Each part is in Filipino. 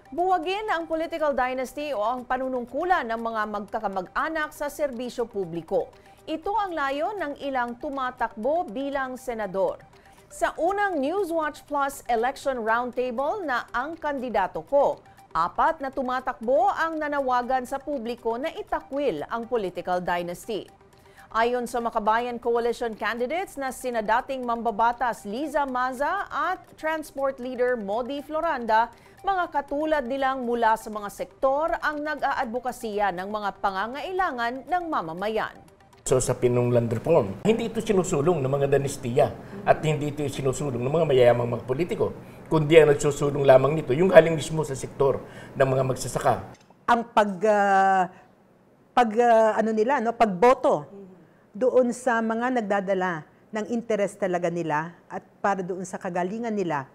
Buwagin ang political dynasty o ang panunungkulan ng mga magkakamag-anak sa serbisyo publiko. Ito ang layon ng ilang tumatakbo bilang senador. Sa unang Newswatch Plus Election Roundtable na ang kandidato ko, 4 na tumatakbo ang nanawagan sa publiko na itakwil ang political dynasty. Ayon sa Makabayan Coalition candidates na sina dating mambabatas Liza Maza at Transport Leader Modi Floranda, mga katulad nilang mula sa mga sektor ang nag-aadvokasya ng mga pangangailangan ng mamamayan. So sa pinungland reform, hindi ito sinusulong ng mga dinastiya at hindi ito sinusulong ng mga mayayamang mga politiko, kundi ang nagsusulong lamang nito yung galing mismo sa sektor ng mga magsasaka. Ang pagboto doon sa mga nagdadala ng interes talaga nila at para doon sa kagalingan nila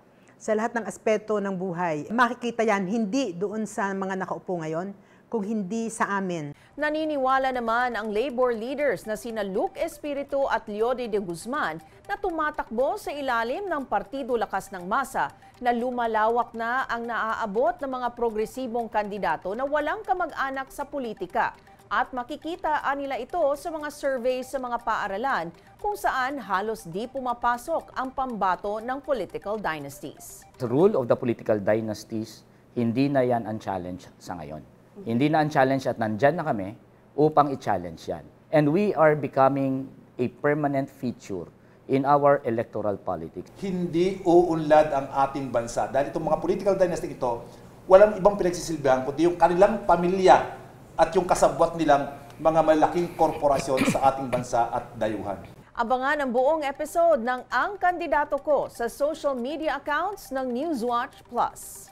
sa lahat ng aspeto ng buhay. Makikita yan hindi doon sa mga nakaupo ngayon, kung hindi sa amin. Naniniwala naman ang labor leaders na sina Luke Espiritu at Leody de Guzman na tumatakbo sa ilalim ng Partido Lakas ng Masa na lumalawak na ang naaabot ng mga progresibong kandidato na walang kamag-anak sa politika. At makikita nila ito sa mga surveys sa mga paaralan kung saan halos di pumapasok ang pambato ng political dynasties. The rule of the political dynasties, hindi na yan ang challenge sa ngayon. Hindi na ang challenge at nandyan na kami upang i-challenge yan. And we are becoming a permanent feature in our electoral politics. Hindi uunlad ang ating bansa. Dahil itong mga political dynasty ito, walang ibang pinagsisilbihan kundi yung kanilang pamilya at yung kasabwat nilang mga malaking korporasyon sa ating bansa at dayuhan. Abangan ang buong episode ng Ang Kandidato Ko sa social media accounts ng Newswatch Plus.